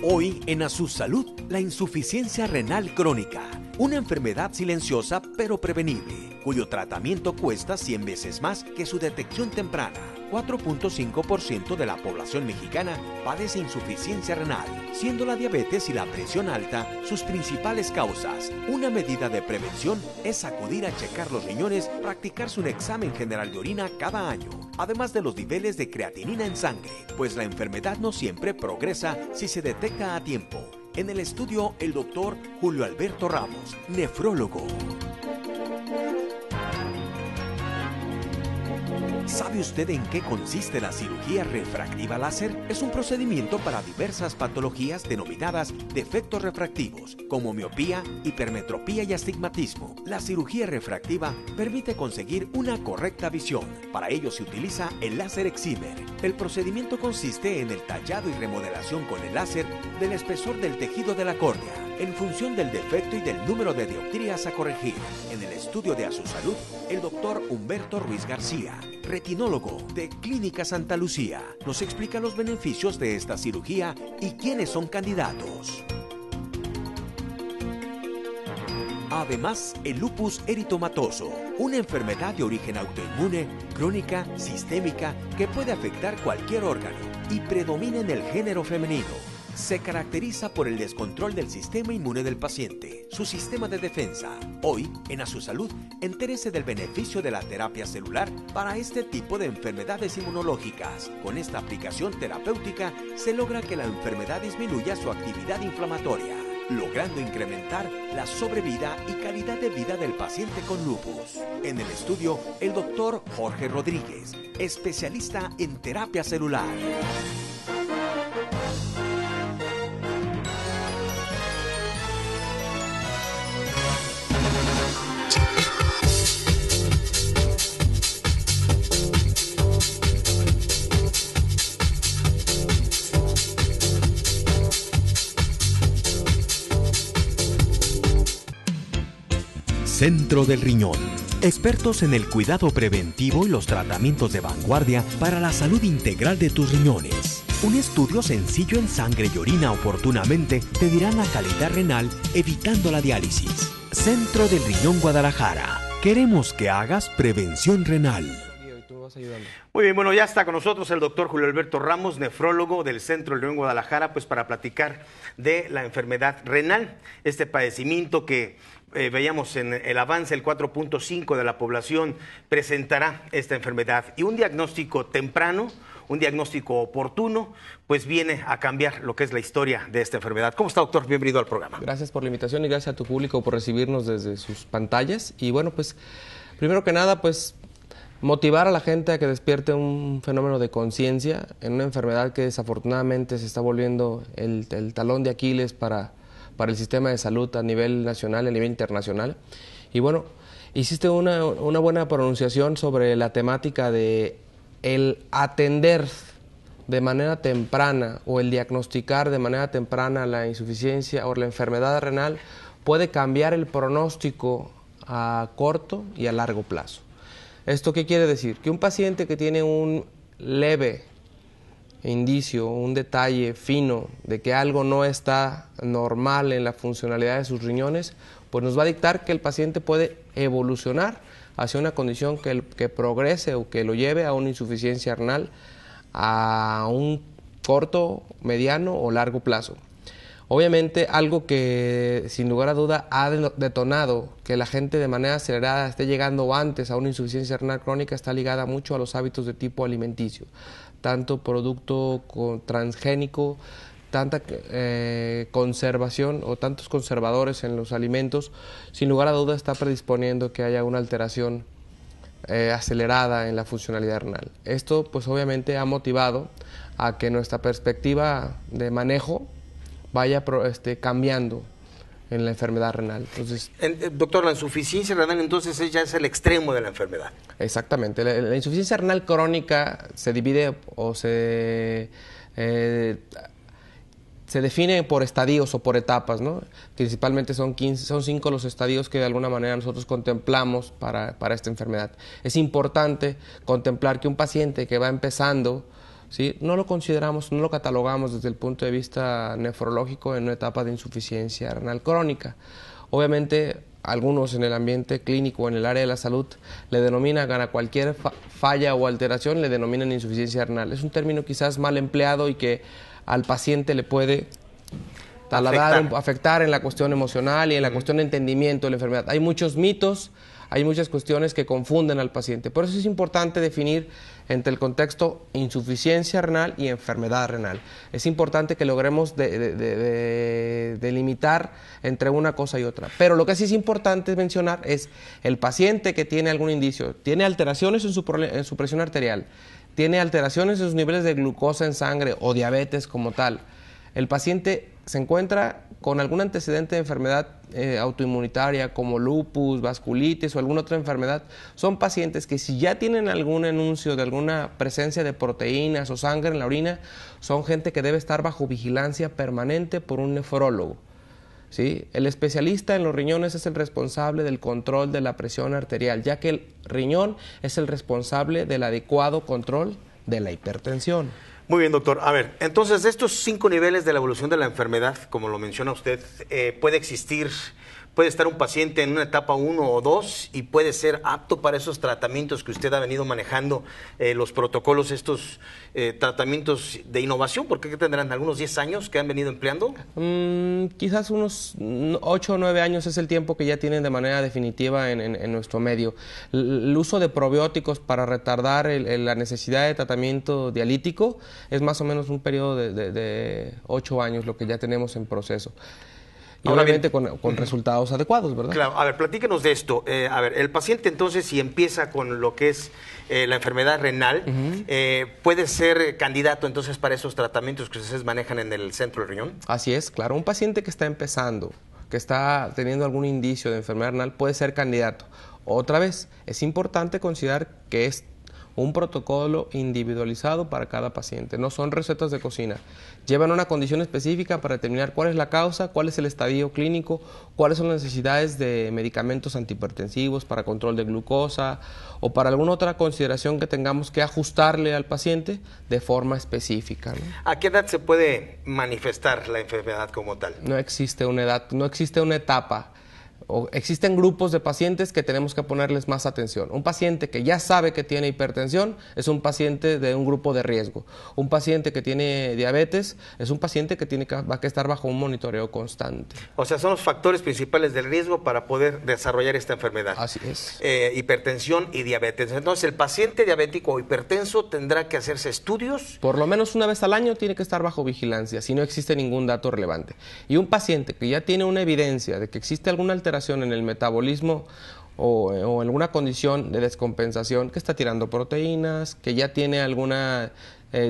Hoy en A Su Salud, la insuficiencia renal crónica, una enfermedad silenciosa pero prevenible, cuyo tratamiento cuesta 100 veces más que su detección temprana. 4.5% de la población mexicana padece insuficiencia renal, siendo la diabetes y la presión alta sus principales causas. Una medida de prevención es acudir a checar los riñones, practicarse un examen general de orina cada año, además de los niveles de creatinina en sangre, pues la enfermedad no siempre progresa si se detecta a tiempo. En el estudio, el doctor Julio Alberto Ramos, nefrólogo. ¿Sabe usted en qué consiste la cirugía refractiva láser? Es un procedimiento para diversas patologías denominadas defectos refractivos, como miopía, hipermetropía y astigmatismo. La cirugía refractiva permite conseguir una correcta visión. Para ello se utiliza el láser excimer. El procedimiento consiste en el tallado y remodelación con el láser del espesor del tejido de la córnea, en función del defecto y del número de dioptrías a corregir. En el estudio de A Su Salud, el doctor Humberto Ruiz García, retinólogo de Clínica Santa Lucía, nos explica los beneficios de esta cirugía y quiénes son candidatos. Además, el lupus eritomatoso, una enfermedad de origen autoinmune, crónica, sistémica, que puede afectar cualquier órgano y predomina en el género femenino. Se caracteriza por el descontrol del sistema inmune del paciente, su sistema de defensa. Hoy, en A Su Salud, entérese del beneficio de la terapia celular para este tipo de enfermedades inmunológicas. Con esta aplicación terapéutica se logra que la enfermedad disminuya su actividad inflamatoria, logrando incrementar la sobrevida y calidad de vida del paciente con lupus. En el estudio, el doctor Jorge Rodríguez, especialista en terapia celular. Centro del Riñón. Expertos en el cuidado preventivo y los tratamientos de vanguardia para la salud integral de tus riñones. Un estudio sencillo en sangre y orina oportunamente te dirá la calidad renal evitando la diálisis. Centro del Riñón Guadalajara. Queremos que hagas prevención renal. Muy bien, bueno, ya está con nosotros el doctor Julio Alberto Ramos, nefrólogo del Centro del Riñón Guadalajara, pues para platicar de la enfermedad renal, este padecimiento que veíamos en el avance, el 4.5% de la población presentará esta enfermedad, y un diagnóstico temprano, un diagnóstico oportuno, pues viene a cambiar lo que es la historia de esta enfermedad. ¿Cómo está, doctor? Bienvenido al programa. Gracias por la invitación y gracias a tu público por recibirnos desde sus pantallas. Y bueno, pues primero que nada, pues motivar a la gente a que despierte un fenómeno de conciencia en una enfermedad que desafortunadamente se está volviendo el talón de Aquiles para el sistema de salud a nivel nacional y a nivel internacional. Y bueno, hiciste una buena pronunciación sobre la temática de el atender de manera temprana o el diagnosticar de manera temprana la insuficiencia o la enfermedad renal puede cambiar el pronóstico a corto y a largo plazo. ¿Esto qué quiere decir? Que un paciente que tiene un leve indicio, un detalle fino de que algo no está normal en la funcionalidad de sus riñones, pues nos va a dictar que el paciente puede evolucionar hacia una condición que progrese o que lo lleve a una insuficiencia renal a un corto, mediano o largo plazo. Obviamente, algo que sin lugar a duda ha detonado que la gente de manera acelerada esté llegando antes a una insuficiencia renal crónica está ligada mucho a los hábitos de tipo alimenticio, tanto producto transgénico, tanta conservación o tantos conservadores en los alimentos, sin lugar a duda está predisponiendo que haya una alteración acelerada en la funcionalidad renal. Esto pues obviamente ha motivado a que nuestra perspectiva de manejo vaya cambiando en la enfermedad renal. Entonces, doctor, la insuficiencia renal entonces ya es el extremo de la enfermedad. Exactamente. La insuficiencia renal crónica se divide o se define por estadios o por etapas, ¿no? Principalmente son 5 los estadios que de alguna manera nosotros contemplamos para esta enfermedad. Es importante contemplar que un paciente que va empezando ¿sí? No lo consideramos, no lo catalogamos desde el punto de vista nefrológico en una etapa de insuficiencia renal crónica. Obviamente, algunos en el ambiente clínico, en el área de la salud, le denominan a cualquier falla o alteración, le denominan insuficiencia renal. Es un término quizás mal empleado y que al paciente le puede afectar en la cuestión emocional y en la cuestión de entendimiento de la enfermedad. Hay muchos mitos, hay muchas cuestiones que confunden al paciente. Por eso es importante definir entre el contexto insuficiencia renal y enfermedad renal. Es importante que logremos delimitar entre una cosa y otra. Pero lo que sí es importante mencionar es el paciente que tiene algún indicio, tiene alteraciones en su presión arterial, tiene alteraciones en sus niveles de glucosa en sangre o diabetes como tal. El paciente se encuentra con algún antecedente de enfermedad autoinmunitaria como lupus, vasculitis o alguna otra enfermedad. Son pacientes que si ya tienen algún enuncio de alguna presencia de proteínas o sangre en la orina, son gente que debe estar bajo vigilancia permanente por un nefrólogo, ¿sí? El especialista en los riñones es el responsable del control de la presión arterial, ya que el riñón es el responsable del adecuado control de la hipertensión. Muy bien, doctor. A ver, entonces, de estos 5 niveles de la evolución de la enfermedad, como lo menciona usted, puede estar un paciente en una etapa 1 o 2 y puede ser apto para esos tratamientos que usted ha venido manejando, los protocolos, estos tratamientos de innovación, porque ¿qué tendrán? ¿Algunos 10 años que han venido empleando? Quizás unos 8 o 9 años es el tiempo que ya tienen de manera definitiva en nuestro medio. El uso de probióticos para retardar la necesidad de tratamiento dialítico es más o menos un periodo de 8 años lo que ya tenemos en proceso. Y ahora obviamente con resultados adecuados, ¿verdad? Claro, a ver, platíquenos de esto. A ver, el paciente entonces, si empieza con lo que es la enfermedad renal, ¿puede ser candidato entonces para esos tratamientos que ustedes manejan en el centro del riñón? Así es, claro. Un paciente que está empezando, que está teniendo algún indicio de enfermedad renal, puede ser candidato. Otra vez, es importante considerar que es un protocolo individualizado para cada paciente, no son recetas de cocina. Llevan una condición específica para determinar cuál es la causa, cuál es el estadio clínico, cuáles son las necesidades de medicamentos antihipertensivos para control de glucosa o para alguna otra consideración que tengamos que ajustarle al paciente de forma específica, ¿no? ¿A qué edad se puede manifestar la enfermedad como tal? No existe una edad, no existe una etapa. Existen grupos de pacientes que tenemos que ponerles más atención. Un paciente que ya sabe que tiene hipertensión es un paciente de un grupo de riesgo. Un paciente que tiene diabetes es un paciente que va a estar bajo un monitoreo constante. O sea, son los factores principales del riesgo para poder desarrollar esta enfermedad. Así es. Hipertensión y diabetes. Entonces, ¿el paciente diabético o hipertenso tendrá que hacerse estudios? Por lo menos una vez al año tiene que estar bajo vigilancia, si no existe ningún dato relevante. Y un paciente que ya tiene una evidencia de que existe alguna alteración en el metabolismo o en alguna condición de descompensación, que está tirando proteínas, que ya tiene alguna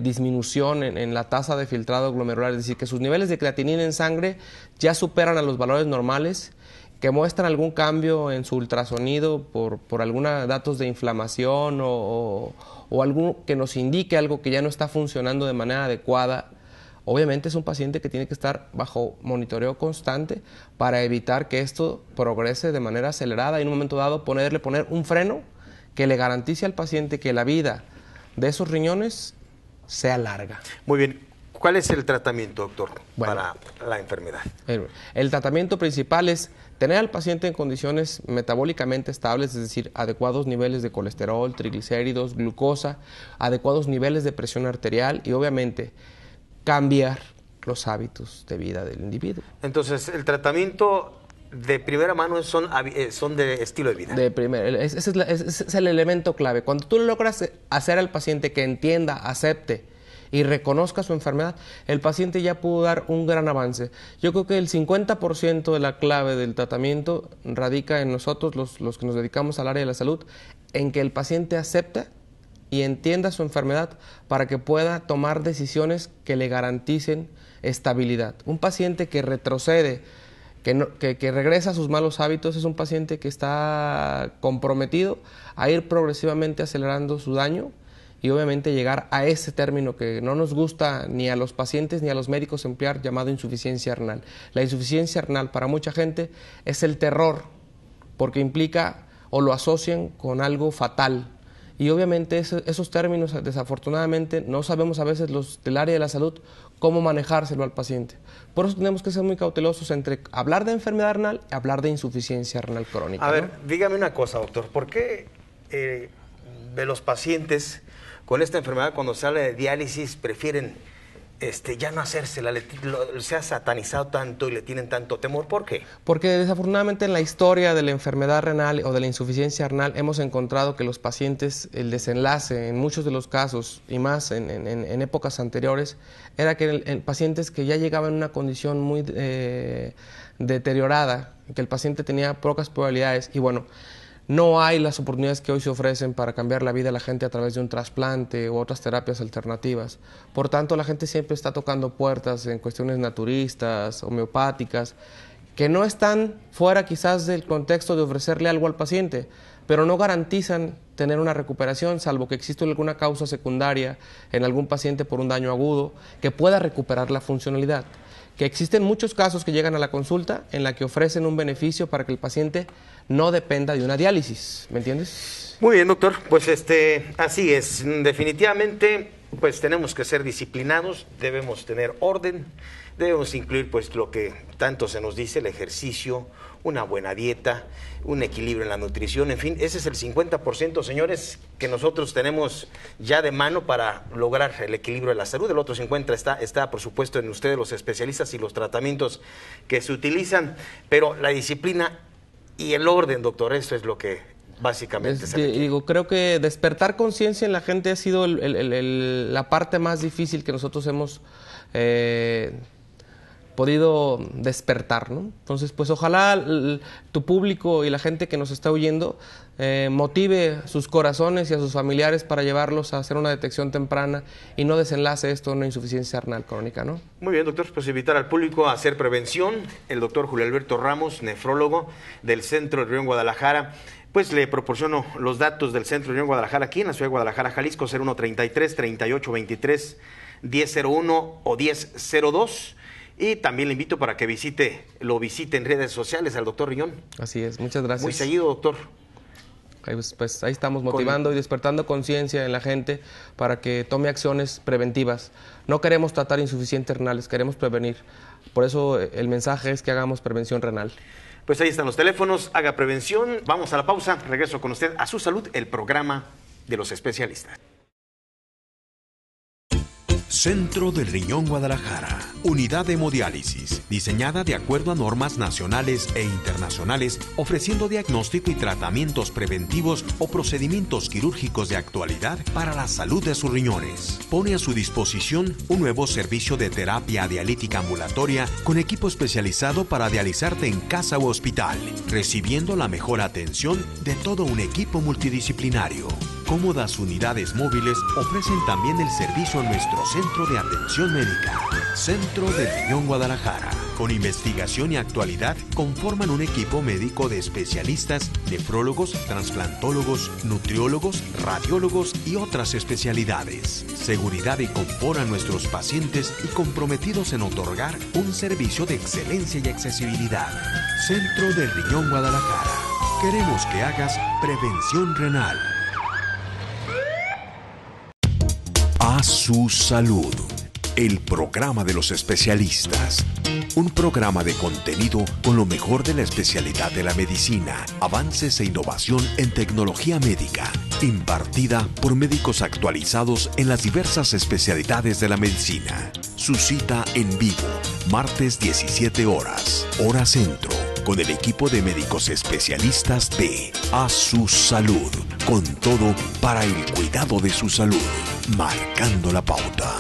disminución en la tasa de filtrado glomerular, es decir, que sus niveles de creatinina en sangre ya superan a los valores normales, que muestran algún cambio en su ultrasonido por algunos datos de inflamación o algo que nos indique algo que ya no está funcionando de manera adecuada. Obviamente es un paciente que tiene que estar bajo monitoreo constante para evitar que esto progrese de manera acelerada y en un momento dado poner un freno que le garantice al paciente que la vida de esos riñones sea larga. Muy bien. ¿Cuál es el tratamiento, doctor, para la enfermedad? El tratamiento principal es tener al paciente en condiciones metabólicamente estables, es decir, adecuados niveles de colesterol, triglicéridos, glucosa, adecuados niveles de presión arterial y obviamente cambiar los hábitos de vida del individuo. Entonces, el tratamiento de primera mano son de estilo de vida. De primera, ese es el elemento clave. Cuando tú logras hacer al paciente que entienda, acepte y reconozca su enfermedad, el paciente ya pudo dar un gran avance. Yo creo que el 50% de la clave del tratamiento radica en nosotros, los que nos dedicamos al área de la salud, en que el paciente acepte y entienda su enfermedad para que pueda tomar decisiones que le garanticen estabilidad. Un paciente que retrocede, que regresa a sus malos hábitos, es un paciente que está comprometido a ir progresivamente acelerando su daño y obviamente llegar a ese término que no nos gusta ni a los pacientes ni a los médicos emplear, llamado insuficiencia renal. La insuficiencia renal para mucha gente es el terror porque implica o lo asocian con algo fatal. Y obviamente esos términos, desafortunadamente, no sabemos a veces los del área de la salud cómo manejárselo al paciente. Por eso tenemos que ser muy cautelosos entre hablar de enfermedad renal y hablar de insuficiencia renal crónica. A ver, dígame una cosa, doctor. ¿Por qué de los pacientes con esta enfermedad, cuando se habla de diálisis, prefieren ya no hacérsela? Se ha satanizado tanto y le tienen tanto temor. ¿Por qué? Porque desafortunadamente en la historia de la enfermedad renal o de la insuficiencia renal hemos encontrado que los pacientes, el desenlace en muchos de los casos y más en épocas anteriores, era que en pacientes que ya llegaban en una condición muy deteriorada, que el paciente tenía pocas probabilidades y bueno, no hay las oportunidades que hoy se ofrecen para cambiar la vida de la gente a través de un trasplante u otras terapias alternativas. Por tanto, la gente siempre está tocando puertas en cuestiones naturistas, homeopáticas, que no están fuera quizás del contexto de ofrecerle algo al paciente, pero no garantizan tener una recuperación, salvo que exista alguna causa secundaria en algún paciente por un daño agudo que pueda recuperar la funcionalidad. Que existen muchos casos que llegan a la consulta en la que ofrecen un beneficio para que el paciente no dependa de una diálisis, ¿me entiendes? Muy bien, doctor, pues así es, definitivamente pues tenemos que ser disciplinados, debemos tener orden, debemos incluir pues lo que tanto se nos dice, el ejercicio, una buena dieta, un equilibrio en la nutrición, en fin, ese es el 50%, señores, que nosotros tenemos ya de mano para lograr el equilibrio de la salud. El otro 50% está por supuesto en ustedes, los especialistas y los tratamientos que se utilizan, pero la disciplina y el orden, doctor, eso es lo que básicamente se requiere. Digo, creo que despertar conciencia en la gente ha sido la parte más difícil que nosotros hemos podido despertar, ¿no? Entonces, pues ojalá tu público y la gente que nos está oyendo motive sus corazones y a sus familiares para llevarlos a hacer una detección temprana y no desenlace esto en una insuficiencia renal crónica, ¿no? Muy bien, doctor, pues invitar al público a hacer prevención. El doctor Julio Alberto Ramos, nefrólogo del Centro de Río Guadalajara, pues le proporciono los datos del Centro de Río Guadalajara aquí en la ciudad de Guadalajara, Jalisco, 0133-3823-1001 o 1002. Y también le invito para que lo visite en redes sociales al doctor Riñón. Así es, muchas gracias. Muy seguido, doctor. Pues ahí estamos motivando y despertando conciencia en la gente para que tome acciones preventivas. No queremos tratar insuficientes renales, queremos prevenir. Por eso el mensaje es que hagamos prevención renal. Pues ahí están los teléfonos, haga prevención. Vamos a la pausa, regreso con usted a Su Salud, el programa de los especialistas. Centro del Riñón Guadalajara, unidad de hemodiálisis, diseñada de acuerdo a normas nacionales e internacionales, ofreciendo diagnóstico y tratamientos preventivos o procedimientos quirúrgicos de actualidad para la salud de sus riñones. Pone a su disposición un nuevo servicio de terapia dialítica ambulatoria con equipo especializado para dializarte en casa u hospital, recibiendo la mejor atención de todo un equipo multidisciplinario. Cómodas unidades móviles ofrecen también el servicio a nuestro Centro de Atención Médica, Centro del Riñón Guadalajara. Con investigación y actualidad, conforman un equipo médico de especialistas, nefrólogos, trasplantólogos, nutriólogos, radiólogos y otras especialidades. Seguridad y confort a nuestros pacientes y comprometidos en otorgar un servicio de excelencia y accesibilidad. Centro del Riñón Guadalajara. Queremos que hagas prevención renal. A Su Salud, el programa de los especialistas. Un programa de contenido con lo mejor de la especialidad de la medicina, avances e innovación en tecnología médica, impartida por médicos actualizados en las diversas especialidades de la medicina. Su cita en vivo, martes 17 horas, hora centro, con el equipo de médicos especialistas de A Su Salud, con todo para el cuidado de su salud, marcando la pauta.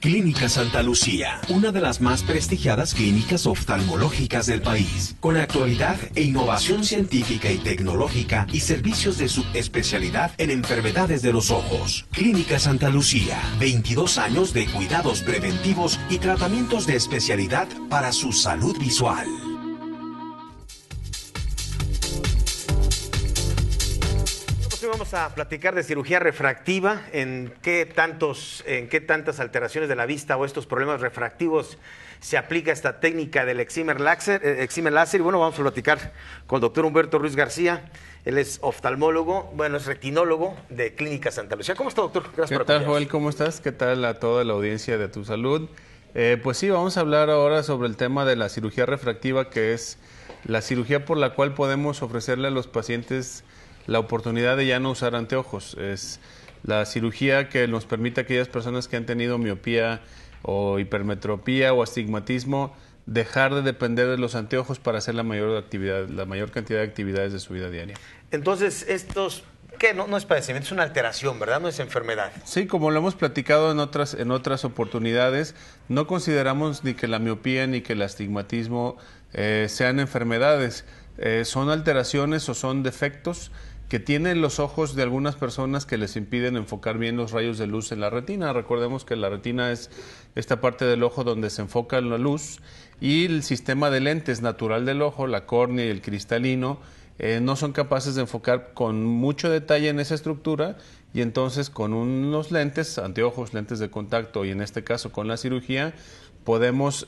Clínica Santa Lucía, una de las más prestigiadas clínicas oftalmológicas del país, con actualidad e innovación científica y tecnológica y servicios de subespecialidad en enfermedades de los ojos. Clínica Santa Lucía, 22 años de cuidados preventivos y tratamientos de especialidad para su salud visual. vamos a platicar de cirugía refractiva, en qué tantas alteraciones de la vista o estos problemas refractivos se aplica esta técnica del excimer láser. Y bueno, vamos a platicar con el doctor Humberto Ruiz García. Él es oftalmólogo, bueno, es retinólogo de Clínica Santa Lucía. ¿Cómo está, doctor? Gracias. ¿Qué tal, Joel? ¿Cómo estás? ¿Qué tal a toda la audiencia de Tu Salud? Pues sí, vamos a hablar ahora sobre el tema de la cirugía refractiva, que es la cirugía por la cual podemos ofrecerle a los pacientes la oportunidad de ya no usar anteojos. Es la cirugía que nos permite a aquellas personas que han tenido miopía o hipermetropía o astigmatismo dejar de depender de los anteojos para hacer la mayor cantidad de actividades de su vida diaria. Entonces, ¿qué? No es padecimiento, es una alteración, ¿verdad? No es enfermedad. Sí, como lo hemos platicado en otras oportunidades, no consideramos ni que la miopía ni que el astigmatismo sean enfermedades. Son alteraciones o son defectos que tienen los ojos de algunas personas que les impiden enfocar bien los rayos de luz en la retina. Recordemos que la retina es esta parte del ojo donde se enfoca la luz, y el sistema de lentes natural del ojo, la córnea y el cristalino, no son capaces de enfocar con mucho detalle en esa estructura, y entonces con unos lentes, anteojos, lentes de contacto, y en este caso con la cirugía, podemos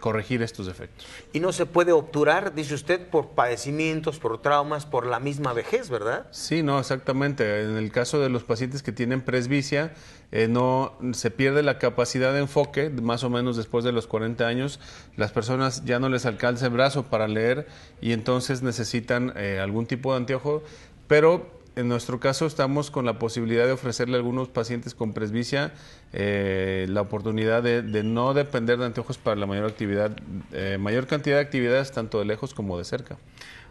corregir estos defectos. Y no se puede obturar, dice usted, por padecimientos, por traumas, por la misma vejez, ¿verdad? Sí, no, exactamente. En el caso de los pacientes que tienen presbicia, no se pierde la capacidad de enfoque, más o menos después de los 40 años, las personas ya no les alcanza el brazo para leer y entonces necesitan algún tipo de anteojo, pero en nuestro caso estamos con la posibilidad de ofrecerle a algunos pacientes con presbicia la oportunidad de no depender de anteojos para la mayor cantidad de actividades, tanto de lejos como de cerca.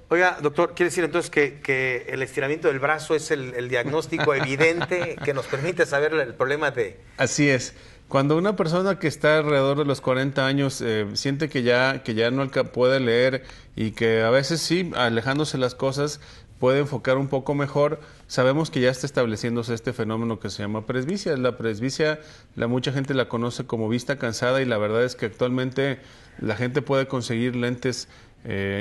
Oiga, doctor, ¿quiere decir entonces que el estiramiento del brazo es el diagnóstico evidente que nos permite saber el problema de...? Así es. Cuando una persona que está alrededor de los 40 años siente que ya no puede leer y que a veces sí, alejándose las cosas, puede enfocar un poco mejor, sabemos que ya está estableciéndose este fenómeno que se llama presbicia. La presbicia, mucha gente la conoce como vista cansada, y la verdad es que actualmente la gente puede conseguir lentes,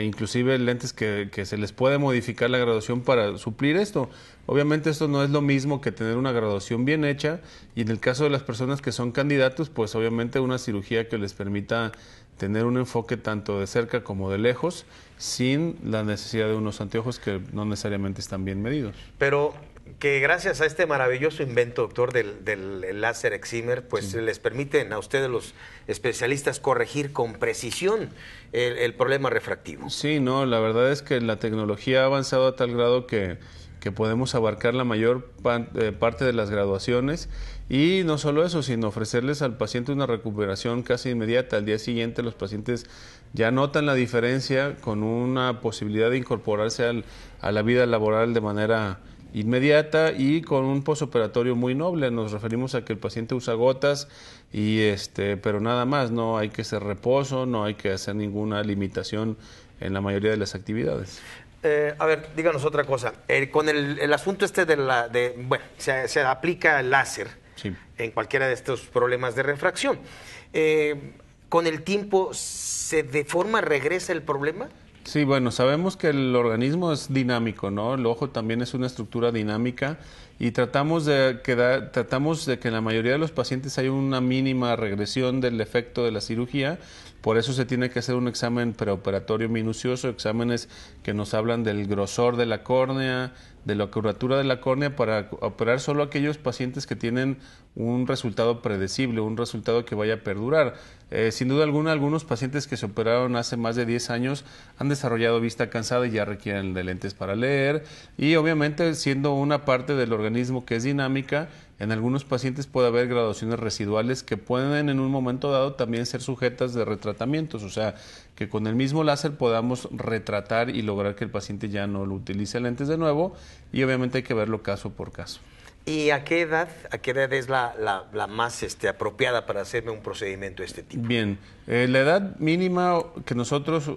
inclusive lentes que se les puede modificar la graduación para suplir esto. Obviamente esto no es lo mismo que tener una graduación bien hecha, y en el caso de las personas que son candidatos, pues obviamente una cirugía que les permita tener un enfoque tanto de cerca como de lejos, sin la necesidad de unos anteojos que no necesariamente están bien medidos. Pero que gracias a este maravilloso invento, doctor, del láser excimer, pues sí, les permiten a ustedes, los especialistas, corregir con precisión el problema refractivo. Sí, no, la verdad es que la tecnología ha avanzado a tal grado que podemos abarcar la mayor parte de las graduaciones, y no solo eso, sino ofrecerles al paciente una recuperación casi inmediata. Al día siguiente los pacientes ya notan la diferencia, con una posibilidad de incorporarse a la vida laboral de manera inmediata y con un posoperatorio muy noble. Nos referimos a que el paciente usa gotas, pero nada más, no hay que hacer reposo, no hay que hacer ninguna limitación en la mayoría de las actividades. A ver, díganos otra cosa. Con el asunto bueno, se aplica el láser, sí, en cualquiera de estos problemas de refracción. ¿Con el tiempo se deforma, regresa el problema? Sí, bueno, sabemos que el organismo es dinámico, ¿no? El ojo también es una estructura dinámica, y tratamos de que en la mayoría de los pacientes haya una mínima regresión del efecto de la cirugía. Por eso se tiene que hacer un examen preoperatorio minucioso, exámenes que nos hablan del grosor de la córnea, de la curvatura de la córnea, para operar solo aquellos pacientes que tienen un resultado predecible, un resultado que vaya a perdurar. Sin duda alguna, algunos pacientes que se operaron hace más de 10 años han desarrollado vista cansada y ya requieren de lentes para leer, y obviamente, siendo una parte del organismo que es dinámica, en algunos pacientes puede haber graduaciones residuales que pueden en un momento dado también ser sujetas de retratamientos, o sea, que con el mismo láser podamos retratar y lograr que el paciente ya no lo utilice lentes de nuevo, y obviamente hay que verlo caso por caso. ¿Y a qué edad es la más apropiada para hacerme un procedimiento de este tipo? Bien, la edad mínima que nosotros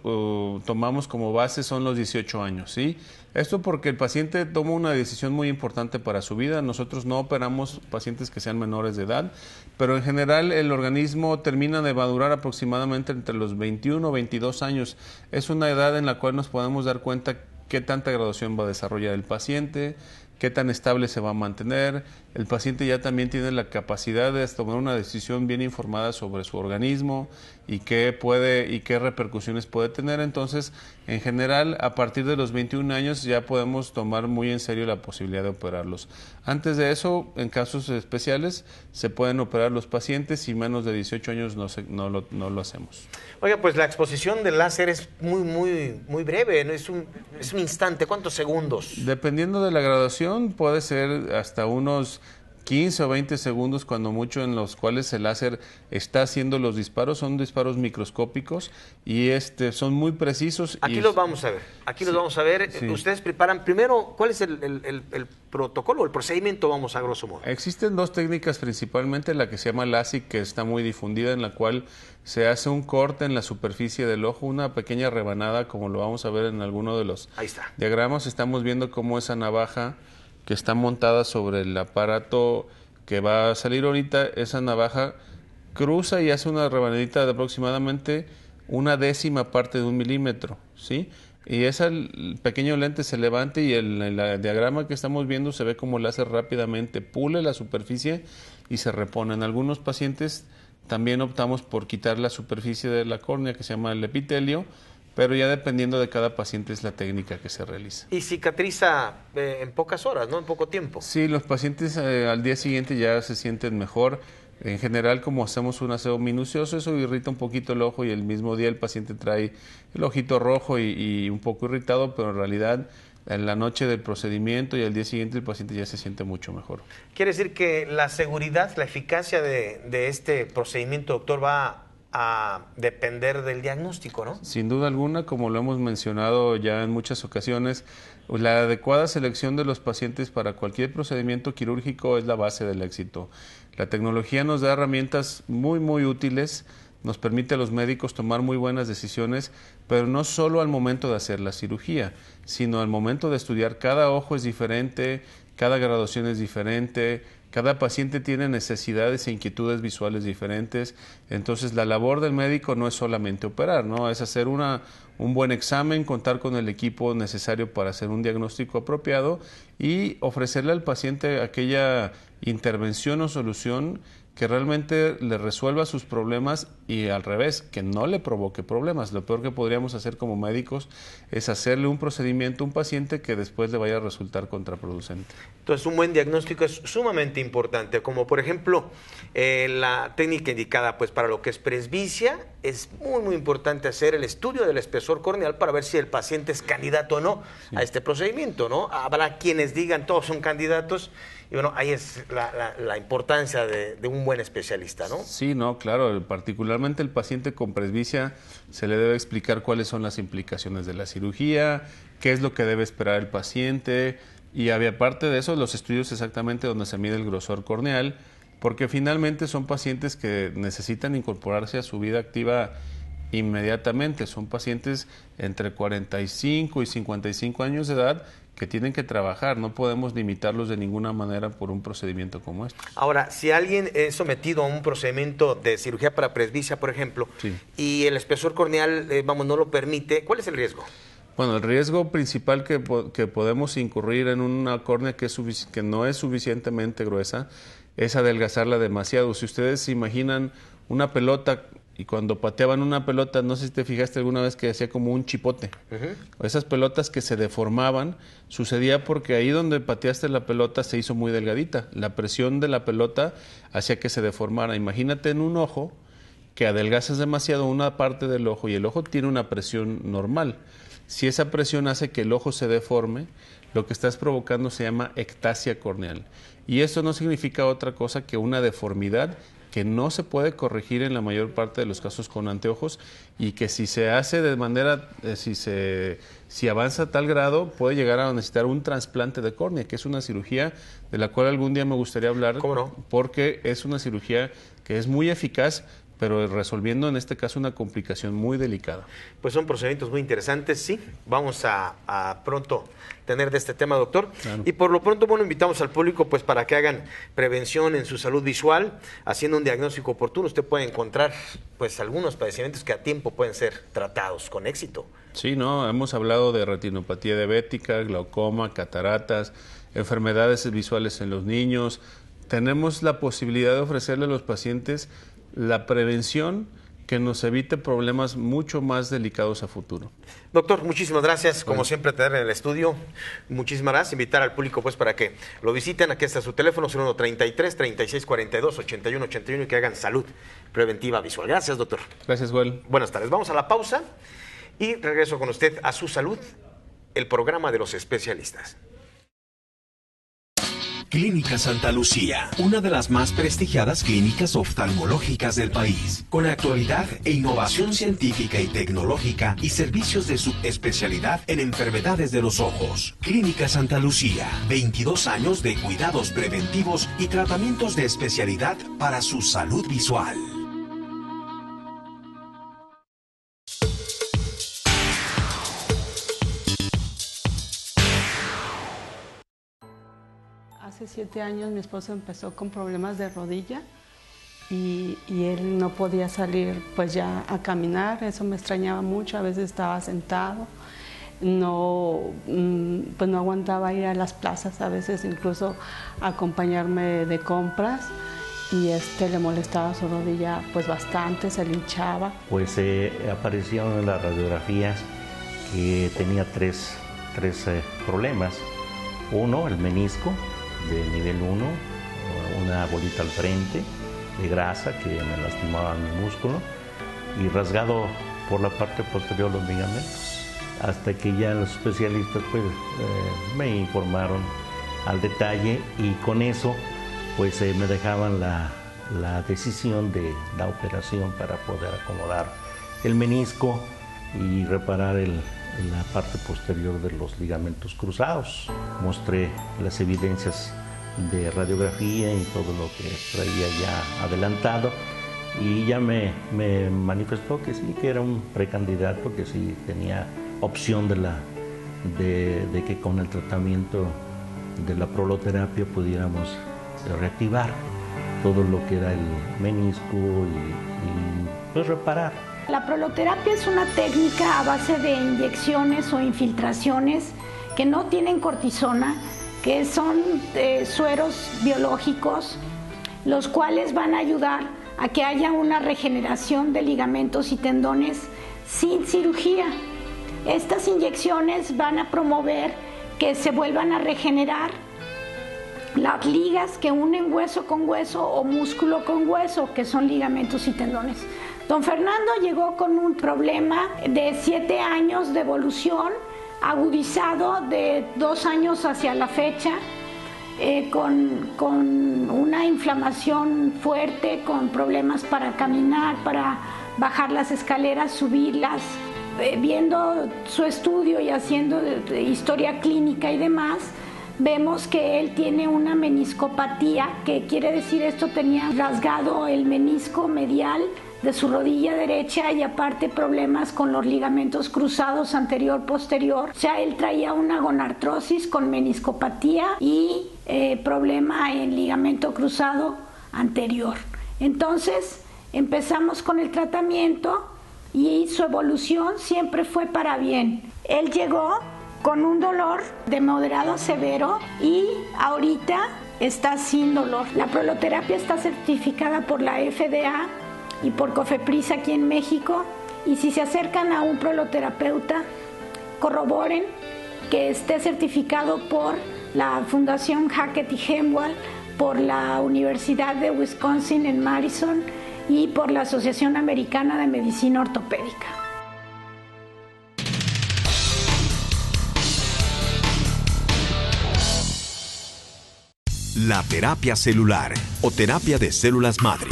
tomamos como base son los 18 años, ¿sí? Esto porque el paciente toma una decisión muy importante para su vida. Nosotros no operamos pacientes que sean menores de edad, pero en general el organismo termina de madurar aproximadamente entre los 21 o 22 años. Es una edad en la cual nos podemos dar cuenta qué tanta graduación va a desarrollar el paciente, qué tan estable se va a mantener. El paciente ya también tiene la capacidad de tomar una decisión bien informada sobre su organismo y qué repercusiones puede tener. Entonces, en general, a partir de los 21 años ya podemos tomar muy en serio la posibilidad de operarlos. Antes de eso, en casos especiales, se pueden operar los pacientes y menos de 18 años no lo hacemos. Oiga, pues la exposición del láser es muy breve, ¿no? Es un instante. ¿Cuántos segundos? Dependiendo de la graduación, puede ser hasta unos 15 o 20 segundos, cuando mucho, en los cuales el láser está haciendo los disparos. Son disparos microscópicos y son muy precisos. Aquí los vamos a ver. Los vamos a ver. Sí. Ustedes preparan primero, ¿cuál es el protocolo, el procedimiento, vamos a grosso modo? Existen dos técnicas principalmente, la que se llama LASIK, que está muy difundida, en la cual se hace un corte en la superficie del ojo, una pequeña rebanada, como lo vamos a ver en alguno de los diagramas. Estamos viendo cómo esa navaja que está montada sobre el aparato que va a salir ahorita, esa navaja cruza y hace una rebanadita de aproximadamente 1/10 parte de 1 milímetro, ¿sí? Y ese pequeño lente se levanta y el diagrama que estamos viendo se ve como el láser rápidamente pule la superficie y se repone. En algunos pacientes también optamos por quitar la superficie de la córnea, que se llama el epitelio, pero ya dependiendo de cada paciente es la técnica que se realiza. Y cicatriza en pocas horas, ¿no? En poco tiempo. Sí, los pacientes al día siguiente ya se sienten mejor. En general, como hacemos un aseo minucioso, eso irrita un poquito el ojo y el mismo día el paciente trae el ojito rojo y un poco irritado, pero en realidad en la noche del procedimiento y al día siguiente el paciente ya se siente mucho mejor. Quiere decir que la seguridad, la eficacia de este procedimiento, doctor, va a depender del diagnóstico, ¿no? Sin duda alguna, como lo hemos mencionado ya en muchas ocasiones, la adecuada selección de los pacientes para cualquier procedimiento quirúrgico es la base del éxito. La tecnología nos da herramientas muy útiles, nos permite a los médicos tomar muy buenas decisiones, pero no solo al momento de hacer la cirugía, sino al momento de estudiar. Cada ojo es diferente, cada graduación es diferente, cada paciente tiene necesidades e inquietudes visuales diferentes. Entonces, la labor del médico no es solamente operar, ¿no? Es hacer un buen examen, contar con el equipo necesario para hacer un diagnóstico apropiado y ofrecerle al paciente aquella intervención o solución que realmente le resuelva sus problemas y al revés, que no le provoque problemas. Lo peor que podríamos hacer como médicos es hacerle un procedimiento a un paciente que después le vaya a resultar contraproducente. Entonces, un buen diagnóstico es sumamente importante, como por ejemplo la técnica indicada pues para lo que es presbicia. Es muy importante hacer el estudio del espesor corneal para ver si el paciente es candidato o no a este procedimiento, ¿no? Habrá quienes digan todos son candidatos. Y bueno, ahí es la importancia de un buen especialista, ¿no? Sí, no, claro. Particularmente el paciente con presbicia se le debe explicar cuáles son las implicaciones de la cirugía, qué es lo que debe esperar el paciente y aparte de eso, los estudios exactamente donde se mide el grosor corneal, porque finalmente son pacientes que necesitan incorporarse a su vida activa inmediatamente. Son pacientes entre 45 y 55 años de edad que tienen que trabajar, no podemos limitarlos de ninguna manera por un procedimiento como este. Ahora, si alguien es sometido a un procedimiento de cirugía para presbicia, por ejemplo, y el espesor corneal, no lo permite, ¿cuál es el riesgo? Bueno, el riesgo principal que podemos incurrir en una córnea que no es suficientemente gruesa es adelgazarla demasiado. Si ustedes se imaginan una pelota y cuando pateaban una pelota, no sé si te fijaste alguna vez que hacía como un chipote. O esas pelotas que se deformaban, sucedía porque ahí donde pateaste la pelota se hizo muy delgadita. La presión de la pelota hacía que se deformara. Imagínate en un ojo que adelgazas demasiado una parte del ojo y el ojo tiene una presión normal. Si esa presión hace que el ojo se deforme, lo que estás provocando se llama ectasia corneal. Y esto no significa otra cosa que una deformidad que no se puede corregir en la mayor parte de los casos con anteojos y que si se hace de manera, si avanza a tal grado, puede llegar a necesitar un trasplante de córnea, que es una cirugía de la cual algún día me gustaría hablar. ¿Cómo no? Porque es una cirugía que es muy eficaz, pero resolviendo en este caso una complicación muy delicada. Pues son procedimientos muy interesantes, sí. Vamos a pronto tener de este tema, doctor. Claro. Y por lo pronto, bueno, invitamos al público pues para que hagan prevención en su salud visual, haciendo un diagnóstico oportuno. Usted puede encontrar pues algunos padecimientos que a tiempo pueden ser tratados con éxito. Sí, no, hemos hablado de retinopatía diabética, glaucoma, cataratas, enfermedades visuales en los niños. Tenemos la posibilidad de ofrecerle a los pacientes la prevención que nos evite problemas mucho más delicados a futuro. Doctor, muchísimas gracias, como siempre, tener en el estudio. Muchísimas gracias. Invitar al público pues para que lo visiten. Aquí está su teléfono, 0133-3642-8181 y que hagan salud preventiva visual. Gracias, doctor. Gracias, Joel. Buenas tardes. Vamos a la pausa y regreso con usted a Su Salud, el programa de los especialistas. Clínica Santa Lucía, una de las más prestigiadas clínicas oftalmológicas del país, con actualidad e innovación científica y tecnológica y servicios de subespecialidad en enfermedades de los ojos. Clínica Santa Lucía, 22 años de cuidados preventivos y tratamientos de especialidad para su salud visual. Hace 7 años mi esposo empezó con problemas de rodilla y él no podía salir pues ya a caminar, eso me extrañaba mucho, a veces estaba sentado, pues no aguantaba ir a las plazas, a veces incluso acompañarme de compras y le molestaba su rodilla pues bastante, se le hinchaba. Pues aparecieron en las radiografías que tenía tres problemas. Uno, el menisco de nivel 1, una bolita al frente de grasa que me lastimaba mi músculo y rasgado por la parte posterior los ligamentos. Hasta que ya los especialistas pues, me informaron al detalle y con eso pues me dejaban la decisión de la operación para poder acomodar el menisco y reparar la parte posterior de los ligamentos cruzados. Mostré las evidencias de radiografía y todo lo que traía ya adelantado y ya me manifestó que sí, que era un precandidato, que sí tenía opción de que con el tratamiento de la proloterapia pudiéramos reactivar todo lo que era el menisco y pues reparar. La proloterapia es una técnica a base de inyecciones o infiltraciones que no tienen cortisona, que son sueros biológicos, los cuales van a ayudar a que haya una regeneración de ligamentos y tendones sin cirugía. Estas inyecciones van a promover que se vuelvan a regenerar las ligas que unen hueso con hueso o músculo con hueso, que son ligamentos y tendones. Don Fernando llegó con un problema de 7 años de evolución, agudizado de 2 años hacia la fecha, con una inflamación fuerte, con problemas para caminar, para bajar las escaleras, subirlas. Viendo su estudio y haciendo historia clínica y demás, vemos que él tiene una meniscopatía, que quiere decir esto, tenía rasgado el menisco medial de su rodilla derecha y aparte problemas con los ligamentos cruzados anterior-posterior. O sea, él traía una gonartrosis con meniscopatía y problema en ligamento cruzado anterior. Entonces empezamos con el tratamiento y su evolución siempre fue para bien. Él llegó con un dolor de moderado a severo y ahorita está sin dolor. La proloterapia está certificada por la FDA y por COFEPRIS aquí en México, y si se acercan a un proloterapeuta, corroboren que esté certificado por la Fundación Hackett y Hemwall, por la Universidad de Wisconsin en Madison y por la Asociación Americana de Medicina Ortopédica. La terapia celular o terapia de células madre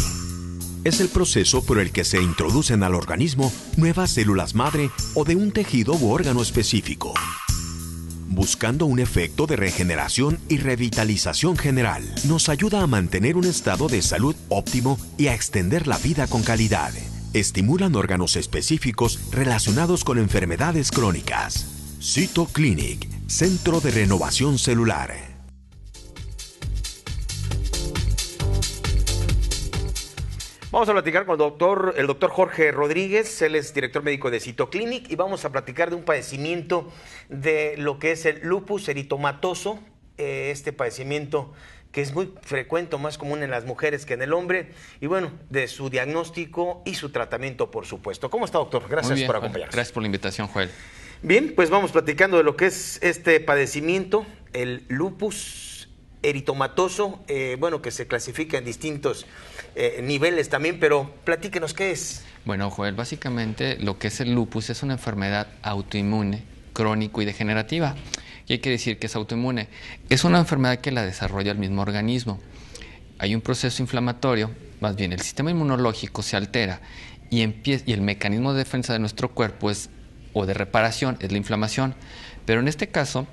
es el proceso por el que se introducen al organismo nuevas células madre o de un tejido u órgano específico. buscando un efecto de regeneración y revitalización general. Nos ayuda a mantener un estado de salud óptimo y a extender la vida con calidad. Estimulan órganos específicos relacionados con enfermedades crónicas. Cytoclinic, Centro de Renovación Celular. Vamos a platicar con el doctor Jorge Rodríguez, él es director médico de Cytoclinic, y vamos a platicar de un padecimiento de lo que es el lupus eritomatoso, este padecimiento que es muy frecuente, más común en las mujeres que en el hombre, y bueno, de su diagnóstico y su tratamiento, por supuesto. ¿Cómo está, doctor? Gracias por acompañarnos. Gracias por la invitación, Joel. Bien, pues vamos platicando de lo que es este padecimiento, el lupus eritomatoso, bueno, que se clasifica en distintos niveles también, pero platíquenos qué es. Bueno, Joel, básicamente lo que es el lupus es una enfermedad autoinmune, crónico y degenerativa. ¿Qué quiere decir que es autoinmune? Es una enfermedad que la desarrolla el mismo organismo. Hay un proceso inflamatorio, más bien el sistema inmunológico se altera y el mecanismo de defensa de nuestro cuerpo o de reparación es la inflamación, pero en este caso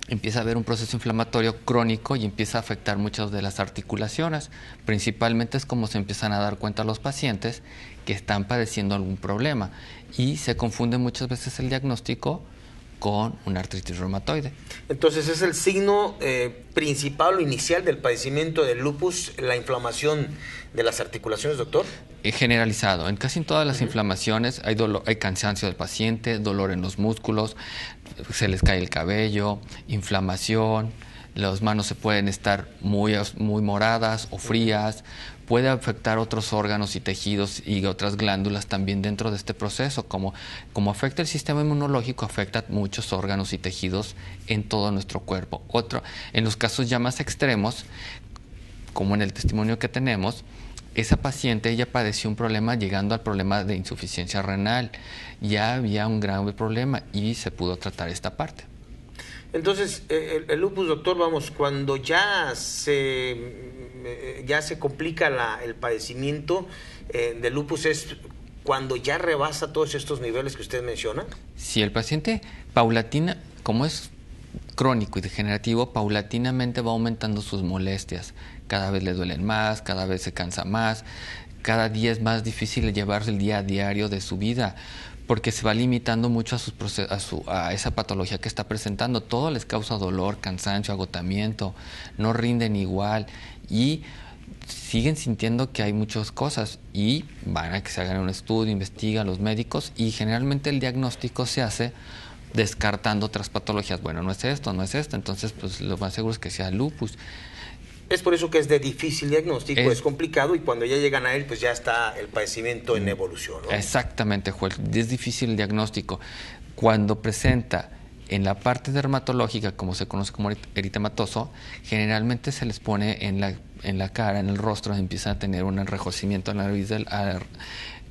empieza a haber un proceso inflamatorio crónico y empieza a afectar muchas de las articulaciones. Principalmente es como se empiezan a dar cuenta los pacientes que están padeciendo algún problema y se confunde muchas veces el diagnóstico con una artritis reumatoide. Entonces, ¿es el signo principal o inicial del padecimiento del lupus, la inflamación de las articulaciones, doctor? Generalizado. En casi todas las inflamaciones hay cansancio del paciente, dolor en los músculos, se les cae el cabello, inflamación, las manos se pueden estar muy moradas o frías, puede afectar otros órganos y tejidos y otras glándulas también dentro de este proceso. Como afecta el sistema inmunológico, afecta muchos órganos y tejidos en todo nuestro cuerpo. En los casos ya más extremos, como en el testimonio que tenemos, esa paciente, ella padeció un problema llegando al problema de insuficiencia renal. Ya había un grave problema y se pudo tratar esta parte. Entonces, el lupus, doctor, vamos, cuando ya se complica el padecimiento del lupus, ¿es cuando ya rebasa todos estos niveles que usted menciona? Si el paciente como es crónico y degenerativo, paulatinamente va aumentando sus molestias. Cada vez le duelen más, cada vez se cansa más, cada día es más difícil llevarse el día a diario de su vida, porque se va limitando mucho a esa patología que está presentando. Todo les causa dolor, cansancio, agotamiento, no rinden igual y siguen sintiendo que hay muchas cosas y van a que se hagan un estudio, investigan los médicos y generalmente el diagnóstico se hace descartando otras patologías. Bueno, no es esto, entonces pues lo más seguro es que sea lupus. Es por eso que es de difícil diagnóstico, es complicado y cuando ya llegan a él, pues ya está el padecimiento en evolución, ¿no? Exactamente, Joel, es difícil el diagnóstico. Cuando presenta en la parte dermatológica, como se conoce como eritematoso, generalmente se les pone en la cara, en el rostro, empiezan a tener un enrojecimiento en la nariz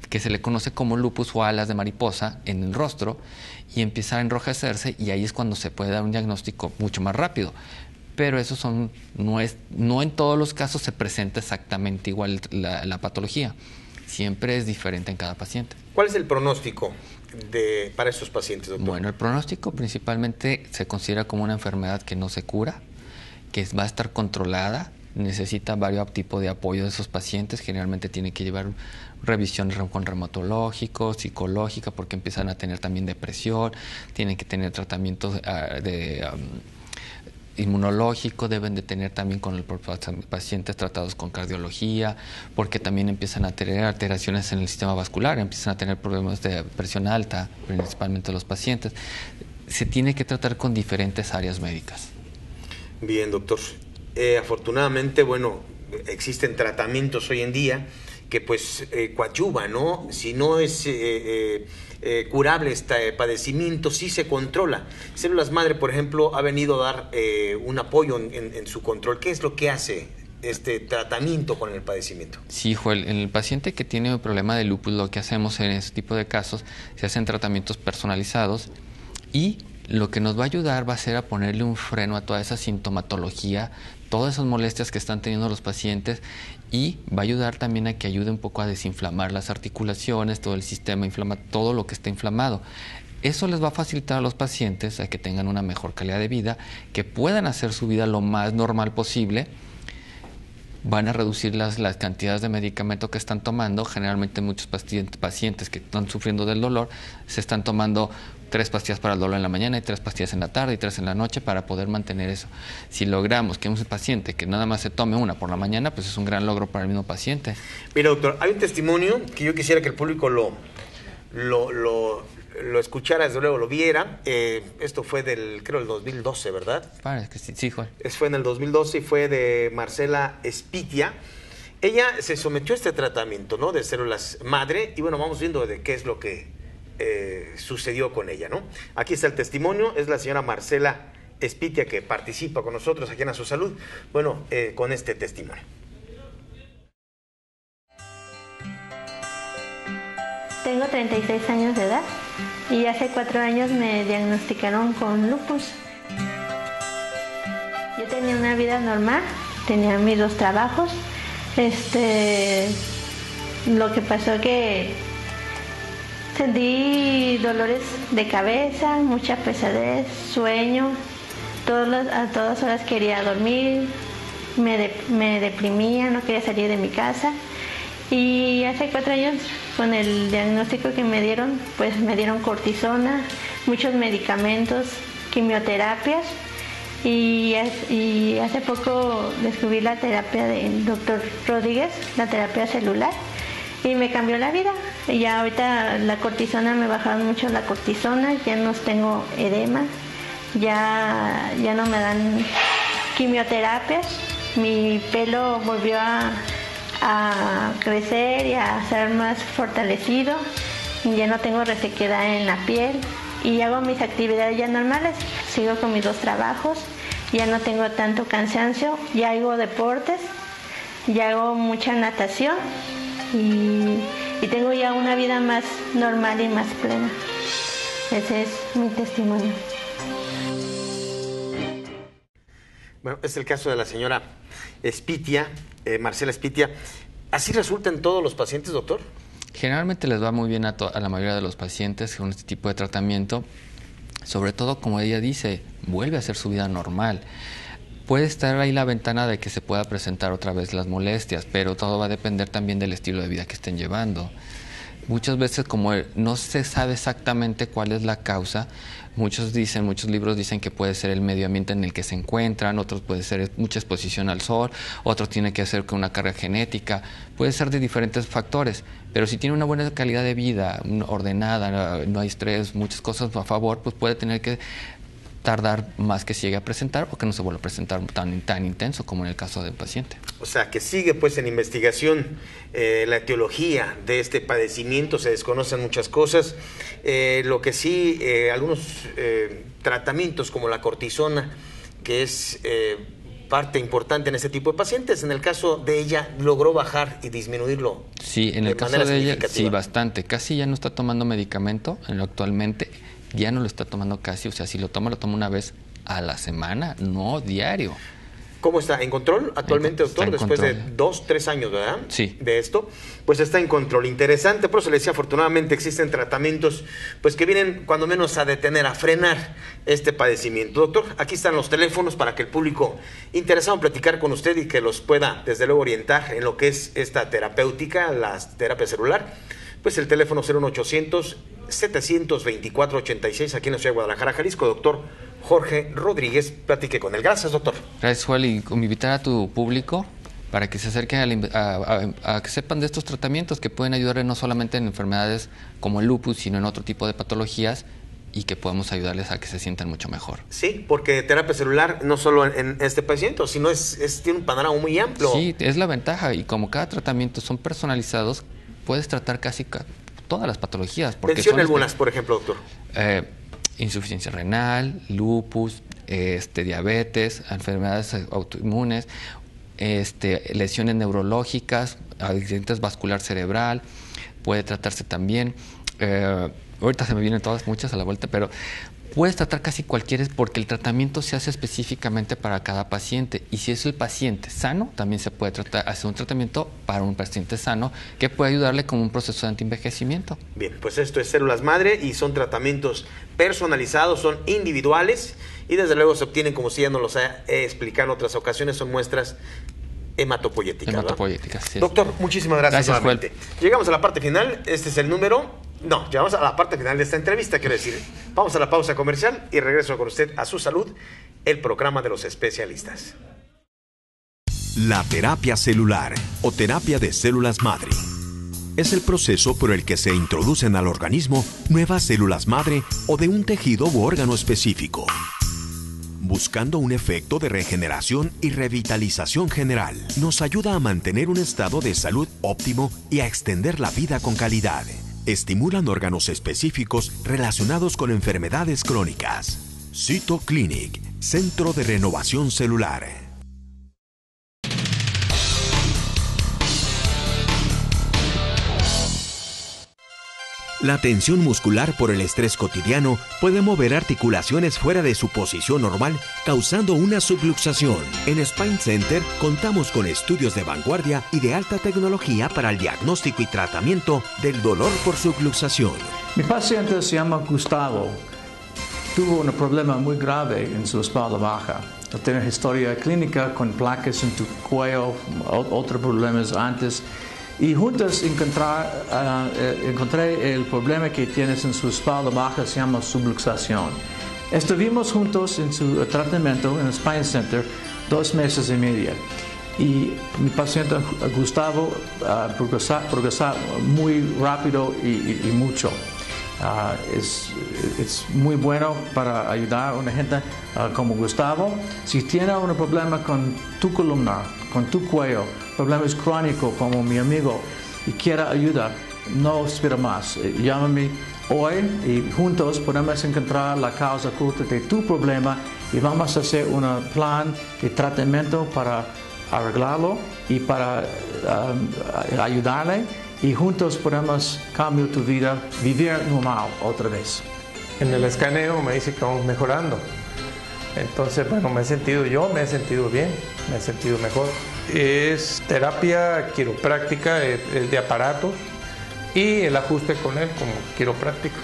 que se le conoce como lupus o alas de mariposa en el rostro y empieza a enrojecerse y ahí es cuando se puede dar un diagnóstico mucho más rápido. Pero eso no en todos los casos se presenta exactamente igual la patología. Siempre es diferente en cada paciente. ¿Cuál es el pronóstico para estos pacientes, doctor? Bueno, el pronóstico principalmente se considera como una enfermedad que no se cura, que va a estar controlada, necesita varios tipos de apoyo de esos pacientes. Generalmente tiene que llevar revisiones con reumatológico, psicológica, porque empiezan a tener también depresión, tienen que tener tratamientos inmunológico, deben de tener también con el pacientes tratados con cardiología, porque también empiezan a tener alteraciones en el sistema vascular, empiezan a tener problemas de presión alta, principalmente los pacientes. Se tiene que tratar con diferentes áreas médicas. Bien, doctor. Afortunadamente, bueno, existen tratamientos hoy en día que pues coadyuvan, ¿no? Si no es curable este padecimiento, sí se controla. Células Madre, por ejemplo, ha venido a dar un apoyo en su control. ¿Qué es lo que hace este tratamiento con el padecimiento? Sí, Joel, en el paciente que tiene un problema de lupus, lo que hacemos en este tipo de casos, se hacen tratamientos personalizados y lo que nos va a ayudar va a ser a ponerle un freno a toda esa sintomatología, todas esas molestias que están teniendo los pacientes y va a ayudar también a que ayude un poco a desinflamar las articulaciones, todo el sistema inflamado, todo lo que está inflamado. Eso les va a facilitar a los pacientes a que tengan una mejor calidad de vida, que puedan hacer su vida lo más normal posible. Van a reducir las cantidades de medicamento que están tomando. Generalmente muchos pacientes que están sufriendo del dolor se están tomando 3 pastillas para el dolor en la mañana y 3 pastillas en la tarde y 3 en la noche para poder mantener eso. Si logramos que un paciente que nada más se tome una por la mañana, pues es un gran logro para el mismo paciente. Mira, doctor, hay un testimonio que yo quisiera que el público lo escuchara, desde luego lo viera. Esto fue creo el 2012, ¿verdad? Parece que sí, Juan. Fue en el 2012 y fue de Marcela Espitia. Ella se sometió a este tratamiento, ¿no?, de células madre, y bueno, vamos viendo de qué es lo que sucedió con ella, ¿no? Aquí está el testimonio, es la señora Marcela Espitia, que participa con nosotros aquí en A Su Salud, bueno, con este testimonio. Tengo 36 años de edad y hace 4 años me diagnosticaron con lupus. Yo tenía una vida normal, tenía mis 2 trabajos. Lo que pasó que sentí dolores de cabeza, mucha pesadez, sueño. A todas horas quería dormir, me deprimía, no quería salir de mi casa. Y hace 4 años, con el diagnóstico que me dieron, pues me dieron cortisona, muchos medicamentos, quimioterapias. Y hace poco descubrí la terapia del doctor Rodríguez, la terapia celular, y me cambió la vida. Y ya ahorita la cortisona, me bajaron mucho la cortisona, ya no tengo edema, ya no me dan quimioterapias, mi pelo volvió a crecer y a ser más fortalecido, y ya no tengo resequedad en la piel y hago mis actividades ya normales, sigo con mis 2 trabajos, ya no tengo tanto cansancio, ya hago deportes, ya hago mucha natación y tengo ya una vida más normal y más plena. Ese es mi testimonio. Bueno, es el caso de la señora Espitia, Marcela Espitia. ¿Así resulta en todos los pacientes, doctor? Generalmente les va muy bien a la mayoría de los pacientes con este tipo de tratamiento. Sobre todo, como ella dice, vuelve a hacer su vida normal. Puede estar ahí la ventana de que se pueda presentar otra vez las molestias, pero todo va a depender también del estilo de vida que estén llevando. Muchas veces, como no se sabe exactamente cuál es la causa, muchos libros dicen que puede ser el medio ambiente en el que se encuentran, otros puede ser mucha exposición al sol, otros tiene que ser con una carga genética, puede ser de diferentes factores, pero si tiene una buena calidad de vida, ordenada, no hay estrés, muchas cosas a favor, pues puede tener que tardar más que se llegue a presentar o que no se vuelva a presentar tan intenso como en el caso del paciente. O sea, que sigue pues en investigación la etiología de este padecimiento, se desconocen muchas cosas. Lo que sí, algunos tratamientos como la cortisona, que es parte importante en este tipo de pacientes, en el caso de ella logró bajar y disminuirlo. Sí, en el caso de ella, sí, bastante. Casi ya no está tomando medicamento actualmente. Ya no lo está tomando casi, o sea, si lo toma una vez a la semana, no diario. ¿Cómo está? ¿En control actualmente, doctor? Después de 2, 3 años, ¿verdad? Sí. De esto, pues está en control. Interesante, por eso le decía, afortunadamente existen tratamientos pues que vienen cuando menos a detener, a frenar este padecimiento. Doctor, aquí están los teléfonos para que el público interesado en platicar con usted y que los pueda, desde luego, orientar en lo que es esta terapéutica, la terapia celular. Pues el teléfono 01800-724-86 aquí en la ciudad de Guadalajara, Jalisco. Doctor Jorge Rodríguez, platique con él. Gracias, doctor. Gracias, Juan, y invitar a tu público para que se acerquen a que sepan de estos tratamientos que pueden ayudar no solamente en enfermedades como el lupus, sino en otro tipo de patologías, y que podamos ayudarles a que se sientan mucho mejor. Sí, porque terapia celular no solo en este paciente, sino tiene un panorama muy amplio. Sí, es la ventaja, y como cada tratamiento son personalizados, puedes tratar casi todas las patologías. Menciona algunas, por ejemplo, doctor. Insuficiencia renal, lupus, diabetes, enfermedades autoinmunes, lesiones neurológicas, accidentes vascular cerebral, puede tratarse también. Ahorita se me vienen muchas a la vuelta, pero puedes tratar casi cualquiera porque el tratamiento se hace específicamente para cada paciente. Y si es el paciente sano, también se puede hacer un tratamiento para un paciente sano que puede ayudarle como un proceso de antienvejecimiento. Bien, pues esto es Células Madre y son tratamientos personalizados, son individuales y desde luego se obtienen, como si ya nos los ha explicado en otras ocasiones, son muestras hematopoyéticas. Hematopoyéticas, sí. Doctor, muchísimas gracias nuevamente. Llegamos a la parte final, este es el número... No, llegamos a la parte final de esta entrevista, quiero decir. Vamos a la pausa comercial y regreso con usted a Su Salud, el programa de los especialistas. La terapia celular o terapia de células madre es el proceso por el que se introducen al organismo nuevas células madre o de un tejido u órgano específico, buscando un efecto de regeneración y revitalización general. Nos ayuda a mantener un estado de salud óptimo y a extender la vida con calidad. Estimulan órganos específicos relacionados con enfermedades crónicas. Cytoclinic, Centro de Renovación Celular. La tensión muscular por el estrés cotidiano puede mover articulaciones fuera de su posición normal, causando una subluxación. En Spine Center contamos con estudios de vanguardia y de alta tecnología para el diagnóstico y tratamiento del dolor por subluxación. Mi paciente se llama Gustavo. Tuvo un problema muy grave en su espalda baja. Tiene historia clínica con placas en tu cuello, otros problemas antes. Y juntos encontré el problema que tienes en su espalda baja, se llama subluxación. Estuvimos juntos en su tratamiento en el Spine Center 2 meses y medio. Y mi paciente Gustavo progresó muy rápido y mucho. Es muy bueno para ayudar a una gente como Gustavo. Si tiene un problema con tu columna, con tu cuello, problemas crónicos como mi amigo y quiera ayuda, no espera más. Llámame hoy y juntos podemos encontrar la causa oculta de tu problema y vamos a hacer un plan de tratamiento para arreglarlo y para ayudarle. Y juntos podemos cambiar tu vida, vivir normal otra vez. En el escaneo me dice que vamos mejorando. Entonces, bueno, me he sentido bien, me he sentido mejor. Es terapia quiropráctica, es de aparatos y el ajuste con él como quiropráctico.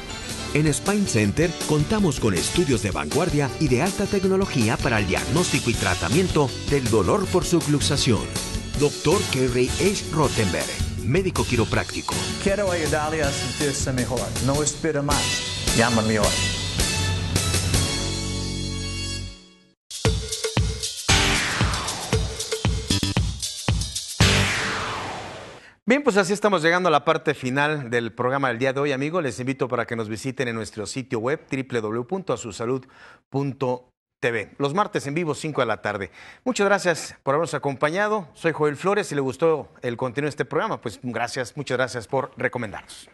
En Spine Center contamos con estudios de vanguardia y de alta tecnología para el diagnóstico y tratamiento del dolor por subluxación. Dr. Kerry H. Rottenberg, médico quiropráctico. Quiero ayudarle a sentirse mejor. No espera más. Llámame hoy. Bien, pues así estamos llegando a la parte final del programa del día de hoy, amigos. Les invito para que nos visiten en nuestro sitio web www.asusalud.tv. Los martes en vivo, 5 de la tarde. Muchas gracias por habernos acompañado. Soy Joel Flores. Si le gustó el contenido de este programa, pues gracias, muchas gracias por recomendarnos.